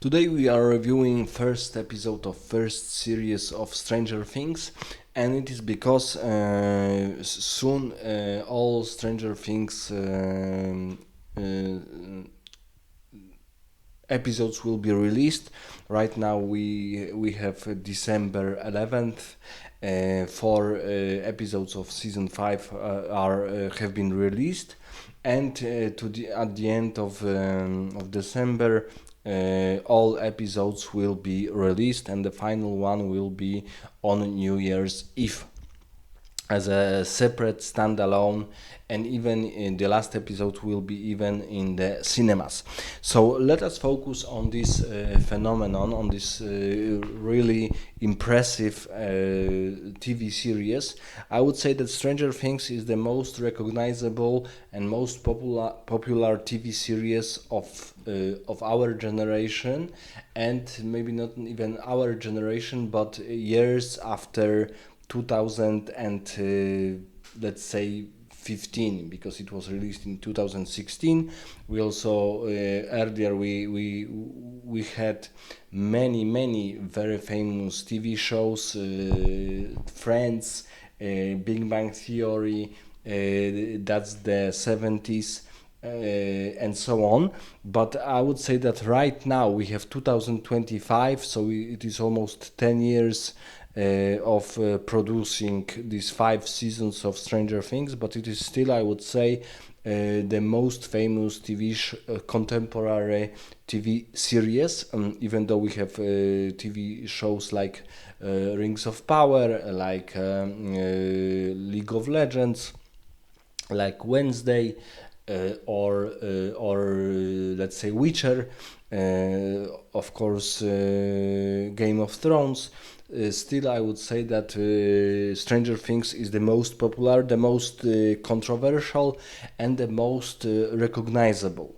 Today we are reviewing first episode of first series of Stranger Things, and it is because soon all Stranger Things episodes will be released. Right now we have December 11th. Four episodes of season 5 are have been released, and at the end of December all episodes will be released, and the final one will be on New Year's Eve as a separate standalone, and even in the last episode will be even in the cinemas. So let us focus on this phenomenon, on this really impressive TV series. I would say that Stranger Things is the most recognizable and most popular TV series of our generation, and maybe not even our generation, but years after 2000 and let's say 15, because it was released in 2016. We also earlier we had many very famous TV shows, Friends, Big Bang Theory, that's the 70s, and so on. But I would say that right now we have 2025, so it is almost 10 years of producing these 5 seasons of Stranger Things, but it is still, I would say, the most famous contemporary TV series, even though we have TV shows like Rings of Power, like League of Legends, like Wednesday, or let's say Witcher, of course, Game of Thrones. Still, I would say that Stranger Things is the most popular, the most controversial, and the most recognizable.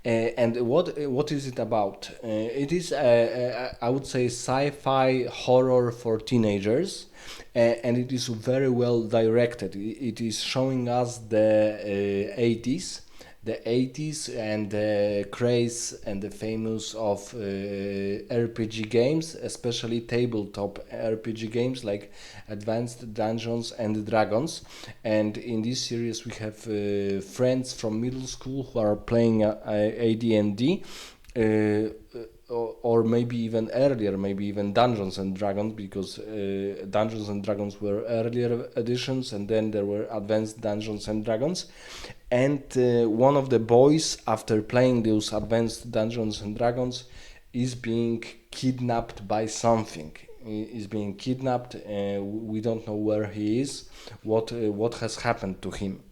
And what is it about? It is, I would say, sci-fi horror for teenagers, and it is very well directed. It is showing us the 80s, and the craze and the famous of RPG games, especially tabletop RPG games like Advanced Dungeons and Dragons. And in this series we have friends from middle school who are playing AD&D, or maybe even earlier, maybe even Dungeons and Dragons, because Dungeons and Dragons were earlier editions, and then there were Advanced Dungeons and Dragons. And one of the boys, after playing those Advanced Dungeons and Dragons, is being kidnapped by something. He is being kidnapped. We don't know where he is, what has happened to him.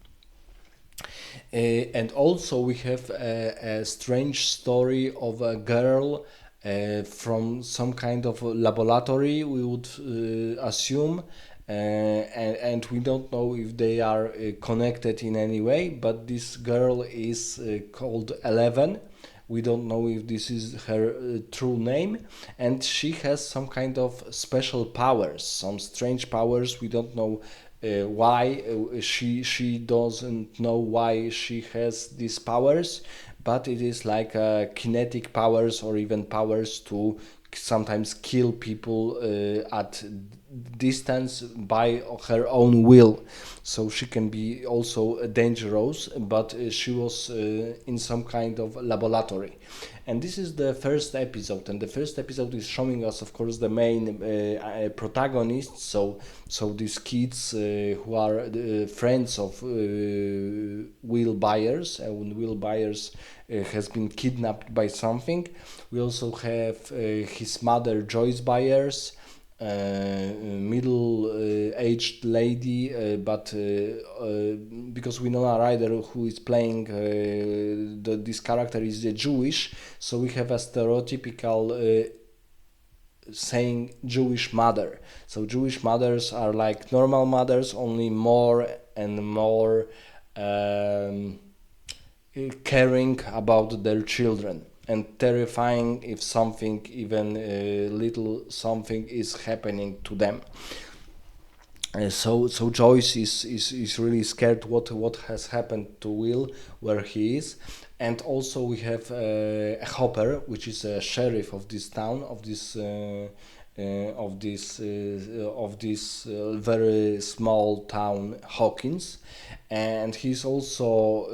And also we have a strange story of a girl from some kind of laboratory, we would assume, and we don't know if they are connected in any way, but this girl is called 11. We don't know if this is her true name, and she has some kind of special powers, some strange powers. We don't know why. She doesn't know why she has these powers, but it is like kinetic powers, or even powers to sometimes kill people at distance by her own will. So she can be also dangerous, but she was in some kind of laboratory. And this is the first episode, and the first episode is showing us, of course, the main protagonists. So these kids who are friends of Will Byers, and Will Byers has been kidnapped by something. We also have his mother, Joyce Byers, middle-aged lady, but because Winona Ryder, who is playing this character, is Jewish, so we have a stereotypical saying Jewish mother. So Jewish mothers are like normal mothers, only more and more caring about their children, and terrifying if something, even little something, is happening to them. So Joyce is really scared what has happened to Will, where he is. and also we have Hopper, which is a sheriff of this town, of this very small town, Hawkins, and he's also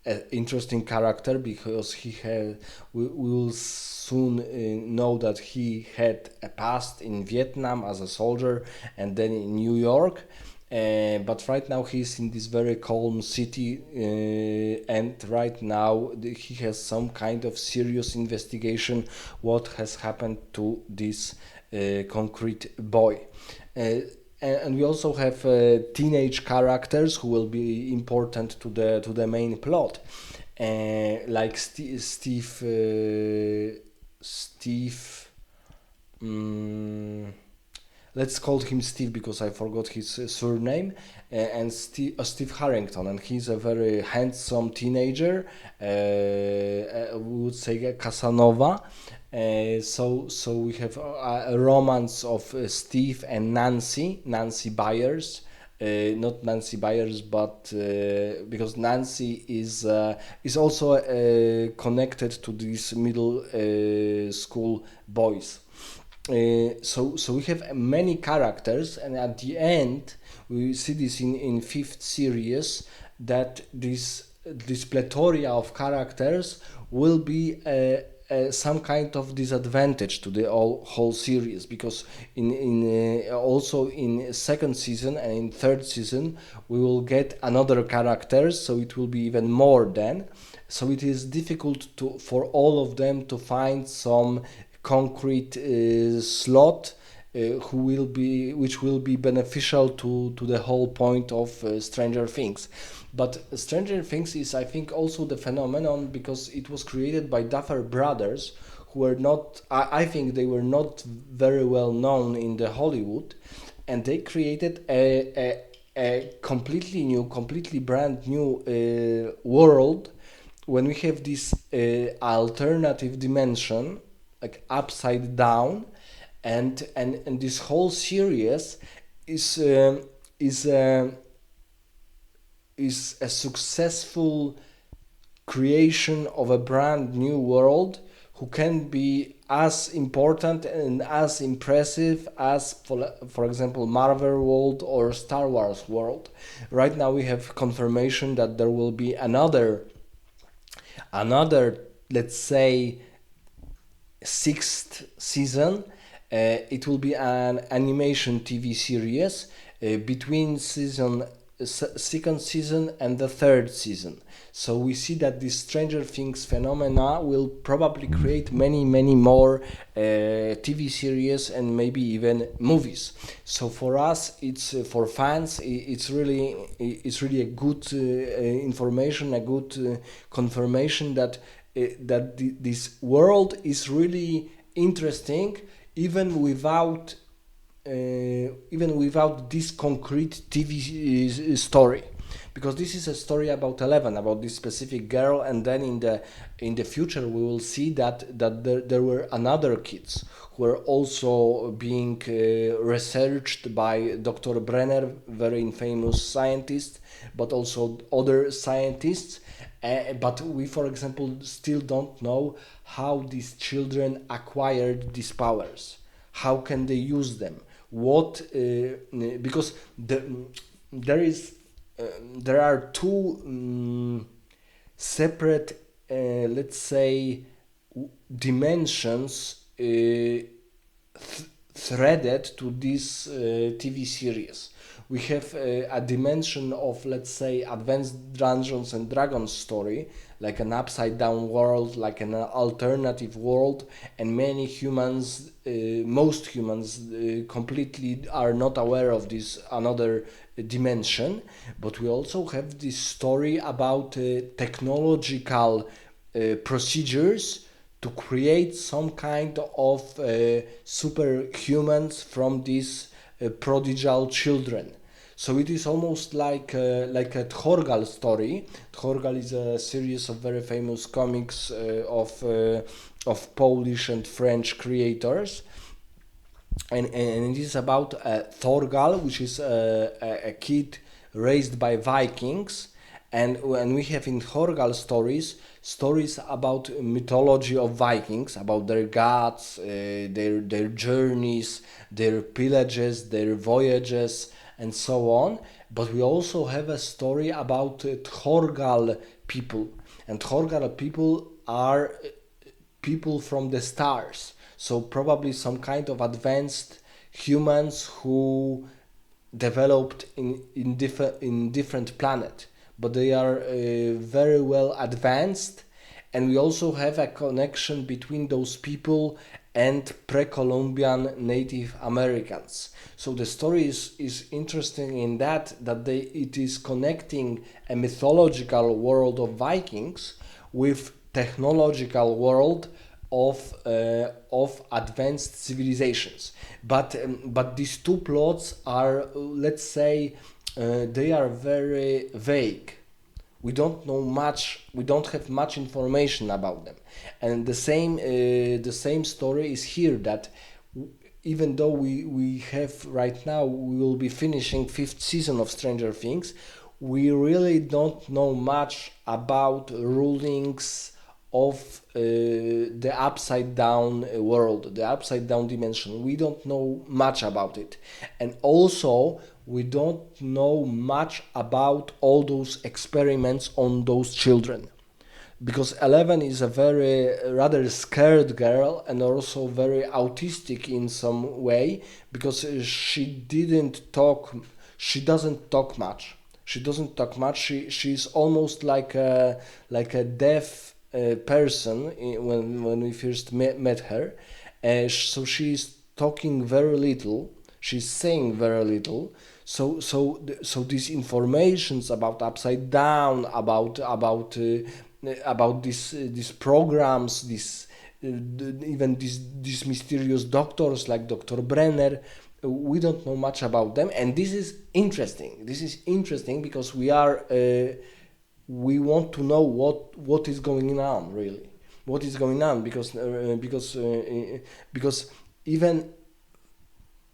an interesting character because we will soon know that he had a past in Vietnam as a soldier and then in New York. But right now he's in this very calm city, and right now he has some kind of serious investigation what has happened to this concrete boy. And we also have teenage characters who will be important to the main plot, like Steve. mm let's call him Steve because I forgot his surname, and Steve Harrington, and he's a very handsome teenager. We would say a Casanova. So we have a romance of Steve and Nancy Byers. Not Nancy Byers, but because Nancy is also connected to these middle school boys. So we have many characters, and at the end we see this in fifth series that this plethora of characters will be some kind of disadvantage to the whole series, because in also in second season and in third season we will get another characters, so it will be even more then. So it is difficult for all of them to find some concrete slot which will be beneficial to the whole point of Stranger Things. But Stranger Things is, I think, also the phenomenon because it was created by Duffer Brothers, who were not, I think they were not very well known in the Hollywood, and they created a completely new, completely brand new world when we have this alternative dimension, like upside down, and this whole series is is is a successful creation of a brand new world who can be as important and as impressive as for example Marvel world or Star Wars world. Right now we have confirmation that there will be another, let's say, sixth season. It will be an animation TV series between second season and the third season. So we see that this Stranger Things phenomena will probably create many more TV series and maybe even movies. So for us, it's for fans, it's really a good information, a good confirmation that this world is really interesting, even without this concrete TV story, because this is a story about Eleven, about this specific girl, and then in the future we will see that there were another kids who were also being researched by Dr. Brenner, very infamous scientist, but also other scientists. But we, for example, still don't know how these children acquired these powers. How can they use them? Because there are two separate, let's say, dimensions threaded to this TV series. We have a dimension of, let's say, advanced Dungeons and Dragons story, like an upside down world, like an alternative world, and many humans, most humans, completely are not aware of this another dimension. But we also have this story about technological procedures to create some kind of superhumans from these prodigal children. So it is almost like a Thorgal story. Thorgal is a series of very famous comics of Polish and French creators, and it is about Thorgal, which is a kid raised by Vikings, And when we have in Horgal stories about mythology of Vikings, about their gods, their journeys, their pillages, their voyages, and so on. But we also have a story about Horgal people, and Horgal people are people from the stars. So probably some kind of advanced humans who developed in different planet, but they are very well advanced. And we also have a connection between those people and pre-Columbian Native Americans. So the story is interesting in that it is connecting a mythological world of Vikings with technological world of advanced civilizations. But these two plots are, let's say, they are very vague. We don't know much. We don't have much information about them. And the same story is here, that even though we have right now, we will be finishing fifth season of Stranger Things, we really don't know much about rulings of the upside down world, the upside down dimension. We don't know much about it. And also, we don't know much about all those experiments on those children. Because Eleven is a very rather scared girl, and also very autistic in some way, because she doesn't talk much. She's almost like a deaf person when we first met her. So she's talking very little. She's saying very little. So these informations about upside down, about these programs, even these mysterious doctors like Dr. Brenner, we don't know much about them. And this is interesting. This is interesting because we want to know what is going on, really, what is going on, because even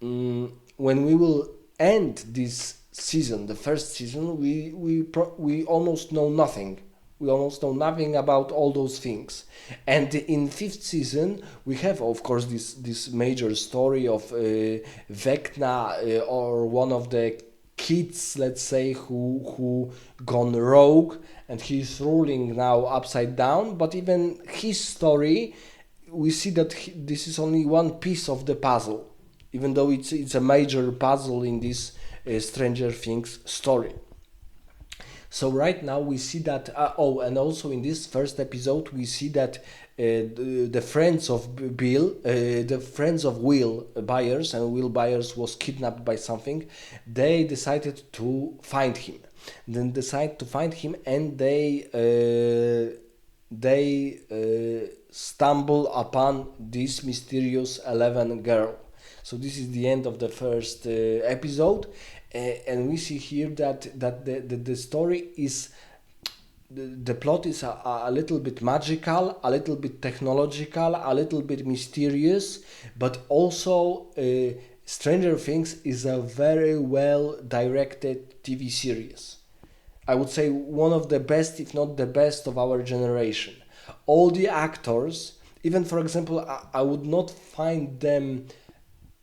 when we will end this season, the first season, we almost know nothing. We almost know nothing about all those things. And in fifth season, we have, of course, this major story of Vecna, or one of the kids, let's say, who gone rogue, and he's ruling now upside down. But even his story, we see that this is only one piece of the puzzle, even though it's a major puzzle in this Stranger Things story. So right now we see that, and also in this first episode we see that the friends of Bill, the friends of Will Byers, and Will Byers was kidnapped by something. They decided to find him. Then decide to find him, and they stumble upon this mysterious 11 girl. So this is the end of the first episode, and we see here that the story is, the plot is a little bit magical, a little bit technological, a little bit mysterious, but also Stranger Things is a very well directed TV series. I would say one of the best, if not the best, of our generation. All the actors, even for example, I would not find them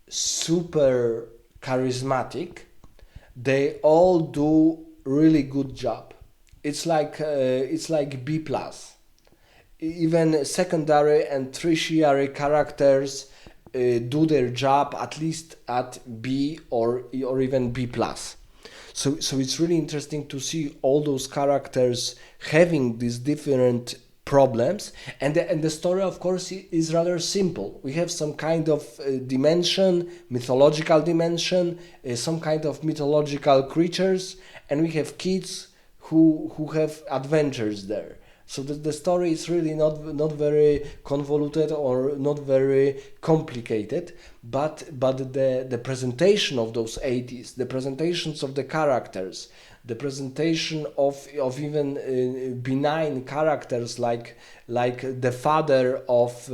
super charismatic. They all do really good job. It's like B plus. Even secondary and tertiary characters do their job at least at B or even B plus. So it's really interesting to see all those characters having these different problems, and the story, of course, is rather simple. We have some kind of dimension, mythological dimension, some kind of mythological creatures, and we have kids who have adventures there. So the story is really not very convoluted or not very complicated, but the presentation of those 80s, the presentations of the characters, the presentation of even benign characters like the father of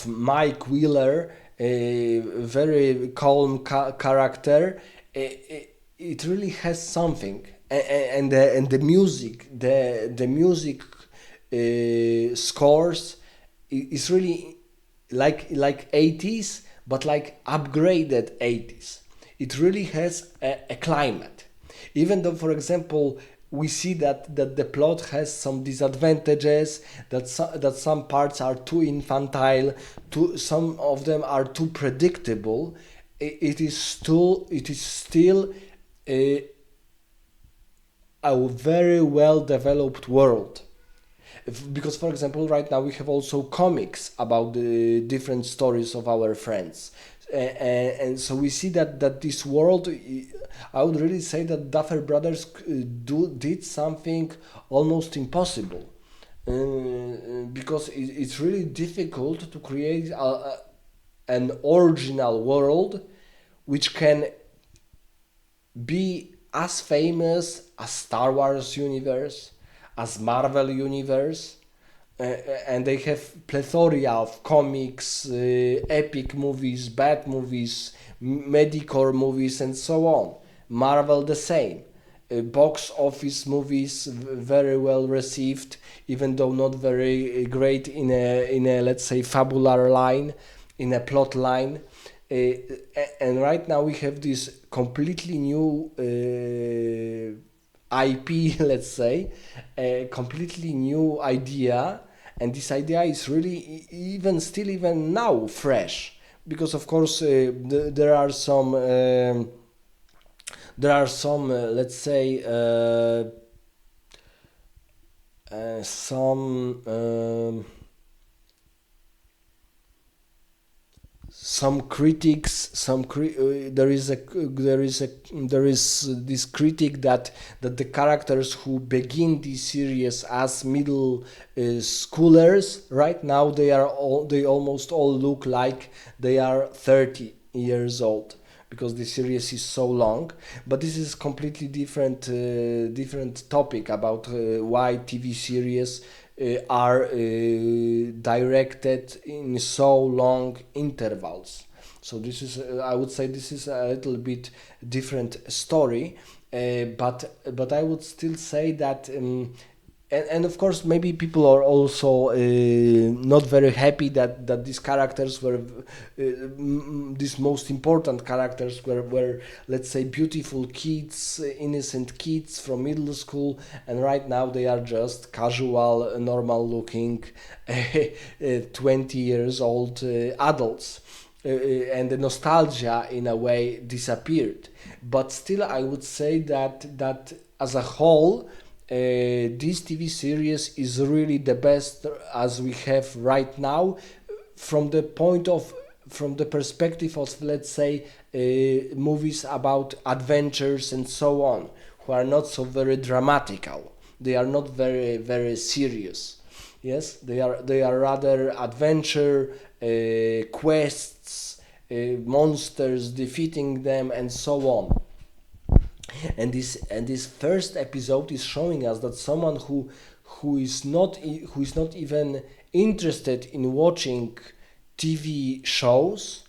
Mike Wheeler, a very calm character. it really has something, and the music, the music scores is really like 80s, but like upgraded 80s. It really has a climate, even though, for example, we see that the plot has some disadvantages, that some parts are too infantile, some of them are too predictable. It is still a, a very well developed world. Because, for example, right now we have also comics about the different stories of our friends. And so we see that this world, I would really say that Duffer Brothers did something almost impossible. Because it's really difficult to create an original world which can be as famous as Star Wars universe, as Marvel universe, and they have plethora of comics, epic movies, bad movies, medicore movies, and so on. Marvel the same. Box office movies very well received, even though not very great in a let's say fabular line, in a plot line. And right now we have this completely new IP, let's say, a completely new idea, and this idea is really even still even now fresh, because of course there are some let's say some critics there is this critic that the characters who begin this series as middle schoolers, right now they almost all look like they are 30 years old, because the series is so long. But this is completely different topic about why TV series are directed in so long intervals. So this is, I would say, this is a little bit different story, but I would still say that. And of course, maybe people are also not very happy that these characters were, these most important characters were, let's say, beautiful kids, innocent kids from middle school, and right now they are just casual, normal looking 20 years old adults. And the nostalgia in a way disappeared. But still, I would say that as a whole, this TV series is really the best as we have right now, from the point of from the perspective of, let's say, movies about adventures and so on, who are not so very dramatical. They are not very serious. Yes, they are rather adventure, quests, monsters, defeating them, and so on. And this first episode is showing us that someone who is not even interested in watching TV shows,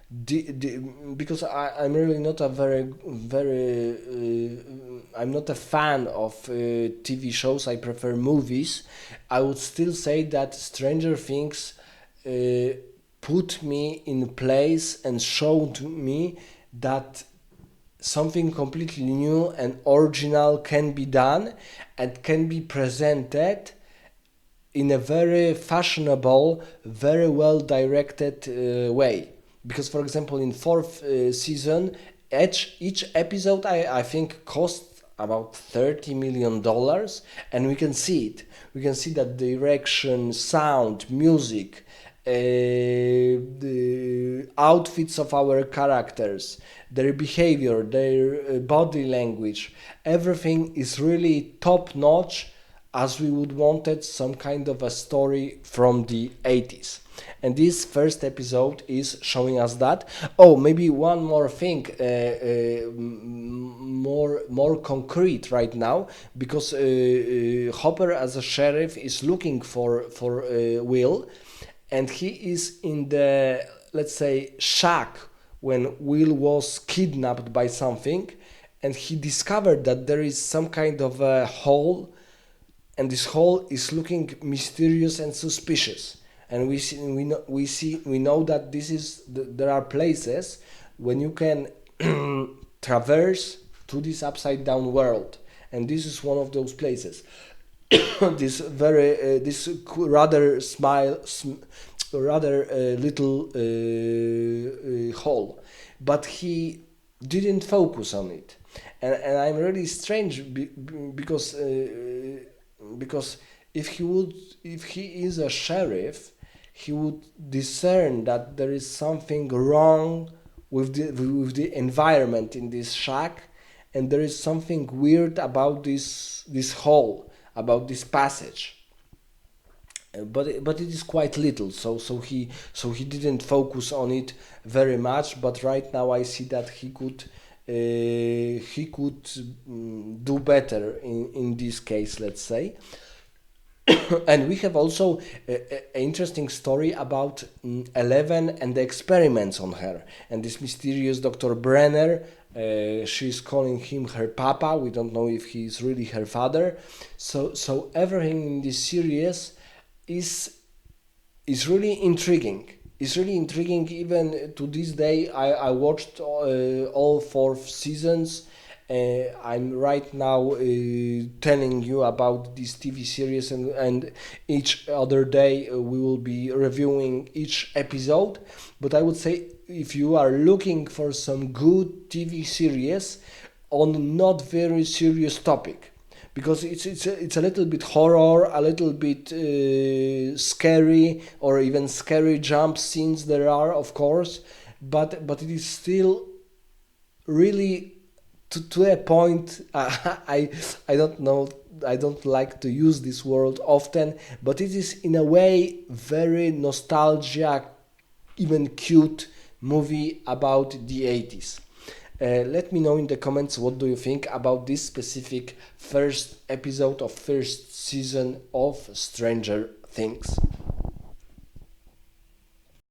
the, because I'm really not a I'm not a fan of TV shows. I prefer movies. I would still say that Stranger Things uh, put me in place and showed me that something completely new and original can be done and can be presented in a very fashionable, very well directed way. Because, for example, in fourth season, each episode I think cost about $30 million, and we can see it. We can see that direction, sound, music, the outfits of our characters, their behavior, their body language, everything is really top notch, as we would wanted some kind of a story from the 80s. And this first episode is showing us that. Oh, maybe one more thing, more concrete right now, because Hopper as a sheriff is looking for Will, and he is in the, let's say, shack when Will was kidnapped by something, and he discovered that there is some kind of a hole, and this hole is looking mysterious and suspicious. And we know that there are places when you can traverse to this upside down world, and this is one of those places. This very this rather rather little hole, but he didn't focus on it, and I'm really strange because if he is a sheriff, he would discern that there is something wrong with the environment in this shack, and there is something weird about this hall, about this passage. But it is quite little, so he didn't focus on it very much. But right now I see that he could do better in this case, let's say. And we have also an interesting story about Eleven and the experiments on her, and this mysterious Dr. Brenner. She's calling him her papa. We don't know if he is really her father. So everything in this series is really intriguing. It's really intriguing. Even to this day, I watched all 4 seasons. I'm right now telling you about this TV series, and each other day we will be reviewing each episode. But I would say, if you are looking for some good TV series on not very serious topic, because it's a little bit horror, a little bit scary, or even scary jump scenes there are, of course, but it is still really to a point. I don't know, I don't like to use this word often, but it is in a way very nostalgia, even cute movie about the 80s. Let me know in the comments what do you think about this specific first episode of first season of Stranger Things.